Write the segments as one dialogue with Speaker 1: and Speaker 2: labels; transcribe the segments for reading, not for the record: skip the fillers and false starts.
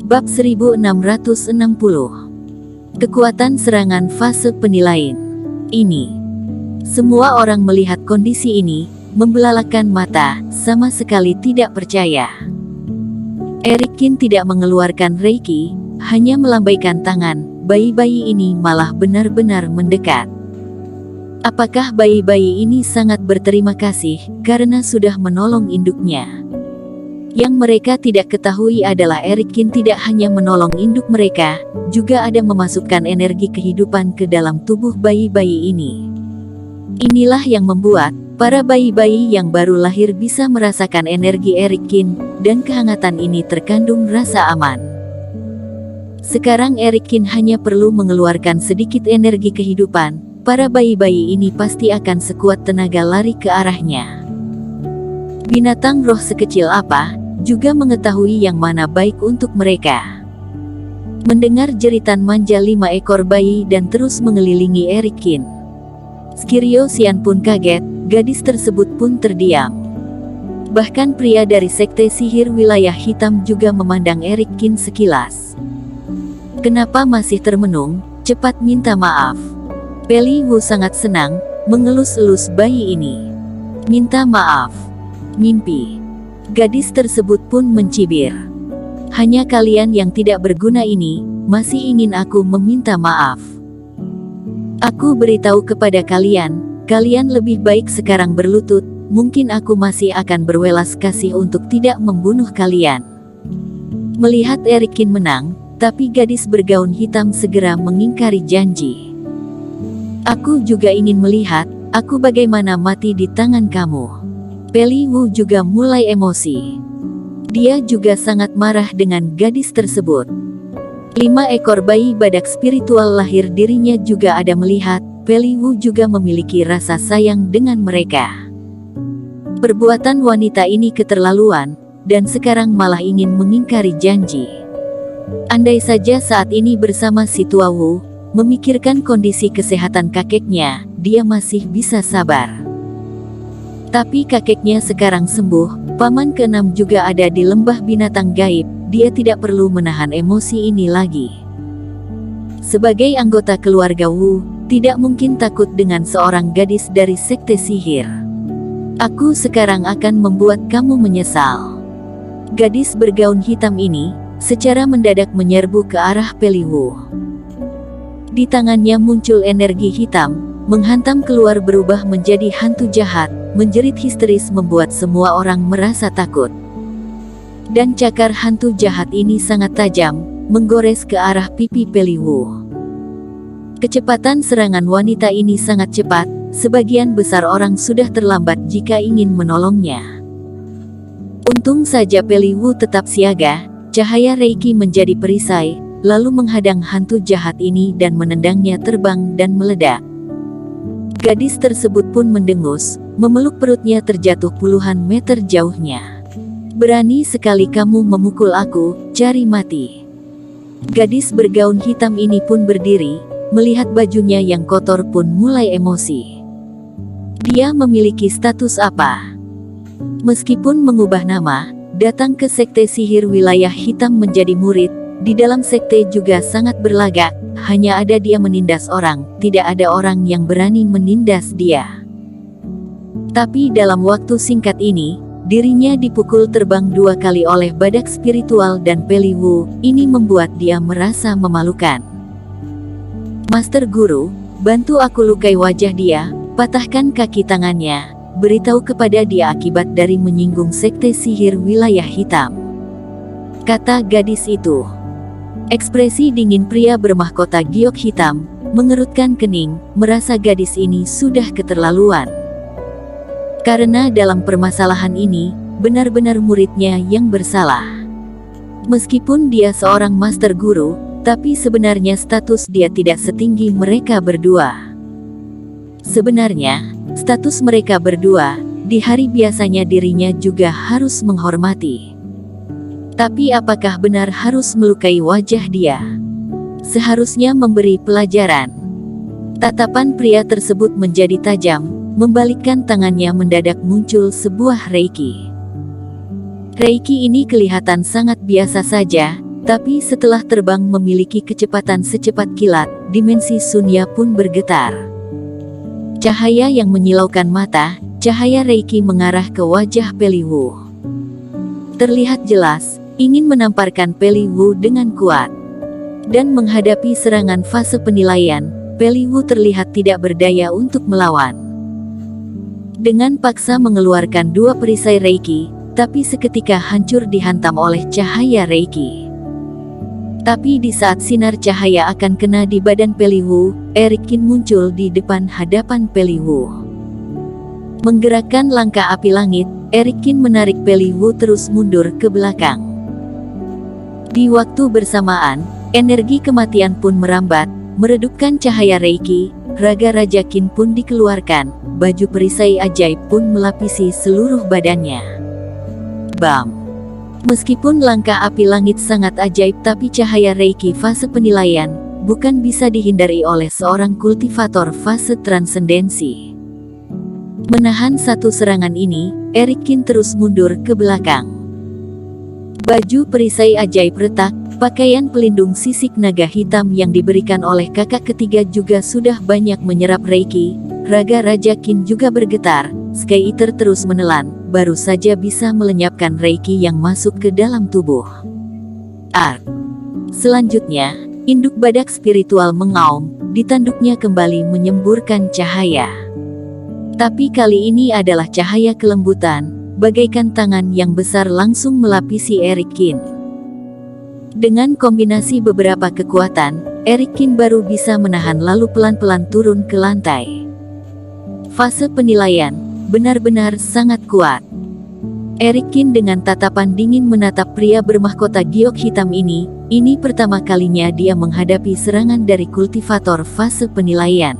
Speaker 1: Bab 1660. Kekuatan serangan fase penilaian. Ini. Semua orang melihat kondisi ini, membelalakan mata, sama sekali tidak percaya. Eric Kin tidak mengeluarkan Reiki, hanya melambaikan tangan. Bayi-bayi ini malah benar-benar mendekat. Apakah bayi-bayi ini sangat berterima kasih karena sudah menolong induknya? Yang mereka tidak ketahui adalah Eric Kin tidak hanya menolong induk mereka, juga ada memasukkan energi kehidupan ke dalam tubuh bayi-bayi ini. Inilah yang membuat para bayi-bayi yang baru lahir bisa merasakan energi Eric Kin, dan kehangatan ini terkandung rasa aman. Sekarang Eric Kin hanya perlu mengeluarkan sedikit energi kehidupan, para bayi-bayi ini pasti akan sekuat tenaga lari ke arahnya. Binatang roh sekecil apa juga mengetahui yang mana baik untuk mereka. Mendengar jeritan manja 5 ekor bayi dan terus mengelilingi Eric Kin, Skirio Xian pun kaget, gadis tersebut pun terdiam. Bahkan pria dari sekte sihir wilayah hitam juga memandang Eric Kin sekilas. Kenapa masih termenung? Cepat minta maaf. Peli Wu sangat senang, mengelus-elus bayi ini. Minta maaf. Mimpi. Gadis tersebut pun mencibir. Hanya kalian yang tidak berguna ini, masih ingin aku meminta maaf. Aku beritahu kepada kalian, kalian lebih baik sekarang berlutut, mungkin aku masih akan berwelas kasih untuk tidak membunuh kalian. Melihat Eric Kin menang, tapi gadis bergaun hitam segera mengingkari janji. Aku juga ingin melihat, aku bagaimana mati di tangan kamu. Peli Wu juga mulai emosi. Dia juga sangat marah dengan gadis tersebut. 5 ekor bayi badak spiritual lahir dirinya juga ada melihat, Peli Wu juga memiliki rasa sayang dengan mereka. Perbuatan wanita ini keterlaluan, dan sekarang malah ingin mengingkari janji. Andai saja saat ini bersama si Tua Wu, memikirkan kondisi kesehatan kakeknya, dia masih bisa sabar. Tapi kakeknya sekarang sembuh, paman ke-6 juga ada di lembah binatang gaib, dia tidak perlu menahan emosi ini lagi. Sebagai anggota keluarga Wu, tidak mungkin takut dengan seorang gadis dari sekte sihir. Aku sekarang akan membuat kamu menyesal. Gadis bergaun hitam ini, secara mendadak menyerbu ke arah Peli Wu. Di tangannya muncul energi hitam, menghantam keluar berubah menjadi hantu jahat, menjerit histeris membuat semua orang merasa takut. Dan cakar hantu jahat ini sangat tajam, menggores ke arah pipi Peli Wu. Kecepatan serangan wanita ini sangat cepat, sebagian besar orang sudah terlambat jika ingin menolongnya. Untung saja Peli Wu tetap siaga, cahaya Reiki menjadi perisai, lalu menghadang hantu jahat ini dan menendangnya terbang dan meledak. Gadis tersebut pun mendengus, memeluk perutnya terjatuh puluhan meter jauhnya. Berani sekali kamu memukul aku, cari mati. Gadis bergaun hitam ini pun berdiri, melihat bajunya yang kotor pun mulai emosi. Dia memiliki status apa? Meskipun mengubah nama, datang ke sekte sihir wilayah hitam menjadi murid, di dalam sekte juga sangat berlagak, hanya ada dia menindas orang, tidak ada orang yang berani menindas dia. Tapi dalam waktu singkat ini, dirinya dipukul terbang 2 kali oleh badak spiritual dan Peli Wu, ini membuat dia merasa memalukan. Master Guru, bantu aku lukai wajah dia, patahkan kaki tangannya, beritahu kepada dia akibat dari menyinggung sekte sihir wilayah hitam, kata gadis itu. Ekspresi dingin pria bermahkota giok hitam, mengerutkan kening, merasa gadis ini sudah keterlaluan. Karena dalam permasalahan ini, benar-benar muridnya yang bersalah. Meskipun dia seorang master guru, tapi sebenarnya status dia tidak setinggi mereka berdua. Sebenarnya, status mereka berdua, di hari biasanya dirinya juga harus menghormati. Tapi apakah benar harus melukai wajah dia? Seharusnya memberi pelajaran. Tatapan pria tersebut menjadi tajam, membalikkan tangannya mendadak muncul sebuah Reiki. Reiki ini kelihatan sangat biasa saja, Tapi setelah terbang memiliki kecepatan secepat kilat, dimensi Sunya pun bergetar. Cahaya yang menyilaukan mata, cahaya Reiki mengarah ke wajah Peli Wu. Terlihat jelas, ingin menamparkan Peli Wu dengan kuat. Dan menghadapi serangan fase penilaian, Peli Wu terlihat tidak berdaya untuk melawan. Dengan paksa mengeluarkan 2 perisai Reiki, tapi seketika hancur dihantam oleh cahaya Reiki. Tapi di saat sinar cahaya akan kena di badan Peli Wu, Eric Qin muncul di depan hadapan Peli Wu. Menggerakkan langkah api langit, Eric Qin menarik Peli Wu terus mundur ke belakang. Di waktu bersamaan, energi kematian pun merambat, meredupkan cahaya Reiki, raga Raja Qin pun dikeluarkan, baju perisai ajaib pun melapisi seluruh badannya. Bam! Meskipun langkah api langit sangat ajaib tapi cahaya Reiki fase penilaian, bukan bisa dihindari oleh seorang kultivator fase transendensi. Menahan satu serangan ini, Eric Qin terus mundur ke belakang. Baju perisai ajaib retak, pakaian pelindung sisik naga hitam yang diberikan oleh kakak ketiga juga sudah banyak menyerap Reiki, raga Raja Qin juga bergetar, Sky Eater terus menelan, baru saja bisa melenyapkan Reiki yang masuk ke dalam tubuh. Selanjutnya, induk badak spiritual mengaum, di tanduknya kembali menyemburkan cahaya. Tapi kali ini adalah cahaya kelembutan, bagaikan tangan yang besar langsung melapisi Eric Qin. Dengan kombinasi beberapa kekuatan, Eric Qin baru bisa menahan lalu pelan-pelan turun ke lantai. Fase penilaian benar-benar sangat kuat. Eric Qin dengan tatapan dingin menatap pria bermahkota giok hitam ini pertama kalinya dia menghadapi serangan dari kultivator fase penilaian.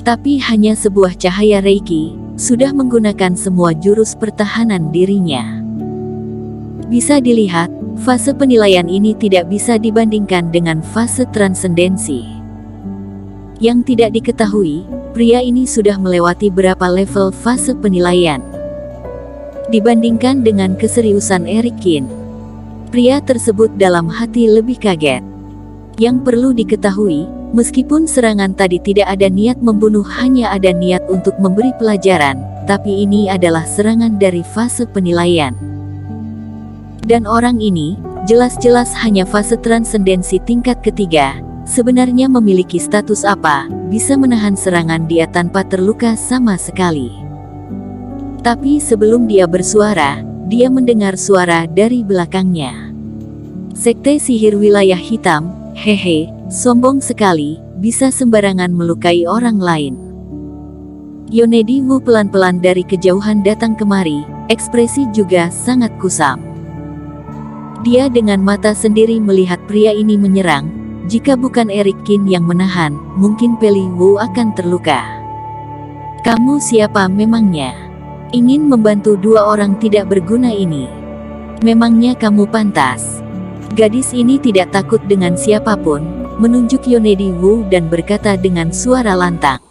Speaker 1: Tapi hanya sebuah cahaya Reiki, sudah menggunakan semua jurus pertahanan dirinya. Bisa dilihat, fase penilaian ini tidak bisa dibandingkan dengan fase transendensi. Yang tidak diketahui, pria ini sudah melewati berapa level fase penilaian. Dibandingkan dengan keseriusan Eric Qin, pria tersebut dalam hati lebih kaget. Yang perlu diketahui, meskipun serangan tadi tidak ada niat membunuh, hanya ada niat untuk memberi pelajaran, tapi ini adalah serangan dari fase penilaian. Dan orang ini, jelas-jelas hanya fase transendensi tingkat ketiga, sebenarnya memiliki status apa, bisa menahan serangan dia tanpa terluka sama sekali. Tapi sebelum dia bersuara, dia mendengar suara dari belakangnya. Sekte sihir wilayah hitam, hehe, sombong sekali, bisa sembarangan melukai orang lain. Yonedi Wu pelan-pelan dari kejauhan datang kemari, ekspresi juga sangat kusam. Dia dengan mata sendiri melihat pria ini menyerang, jika bukan Eric Qin yang menahan, mungkin Peli Wu akan terluka. Kamu siapa memangnya? Ingin membantu 2 orang tidak berguna ini? Memangnya kamu pantas? Gadis ini tidak takut dengan siapapun, menunjuk Yonedi Wu dan berkata dengan suara lantang.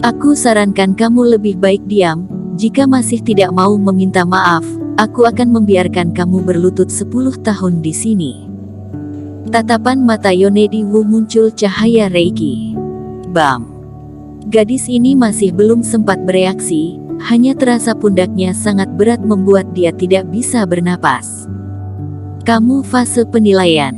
Speaker 1: Aku sarankan kamu lebih baik diam, jika masih tidak mau meminta maaf, aku akan membiarkan kamu berlutut 10 tahun di sini. Tatapan mata Yonedi Wu muncul cahaya Reiki. Bam! Gadis ini masih belum sempat bereaksi, hanya terasa pundaknya sangat berat membuat dia tidak bisa bernapas. Kamu fase penilaian.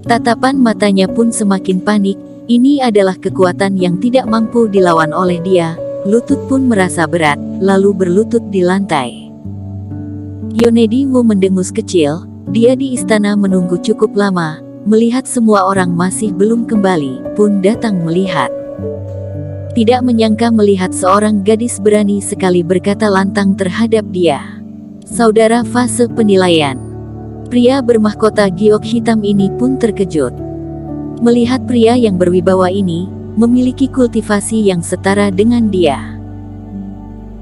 Speaker 1: Tatapan matanya pun semakin panik, ini adalah kekuatan yang tidak mampu dilawan oleh dia, lutut pun merasa berat, lalu berlutut di lantai. Yonedi Wu mendengus kecil, dia di istana menunggu cukup lama, melihat semua orang masih belum kembali, pun datang melihat. Tidak menyangka melihat seorang gadis berani sekali berkata lantang terhadap dia. Saudara fase penilaian. Pria bermahkota giok hitam ini pun terkejut. Melihat pria yang berwibawa ini, memiliki kultivasi yang setara dengan dia.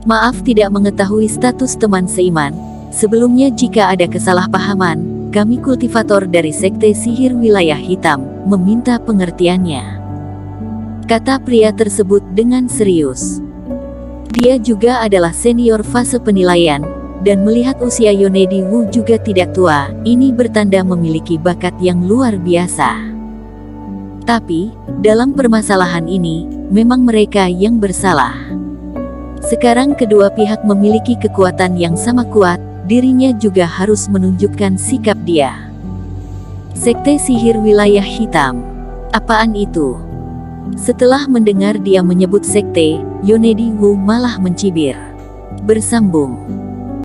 Speaker 1: Maaf tidak mengetahui status teman seiman, sebelumnya jika ada kesalahpahaman, kami kultivator dari Sekte Sihir Wilayah Hitam, meminta pengertiannya. Kata pria tersebut dengan serius. Dia juga adalah senior fase penilaian, Dan melihat usia Yonedi Wu juga tidak tua, ini bertanda memiliki bakat yang luar biasa. Tapi, dalam permasalahan ini, memang mereka yang bersalah. Sekarang kedua pihak memiliki kekuatan yang sama kuat, dirinya juga harus menunjukkan sikap dia. Sekte Sihir Wilayah Hitam. Apaan itu? Setelah mendengar dia menyebut sekte, Yonedi Wu malah mencibir. Bersambung.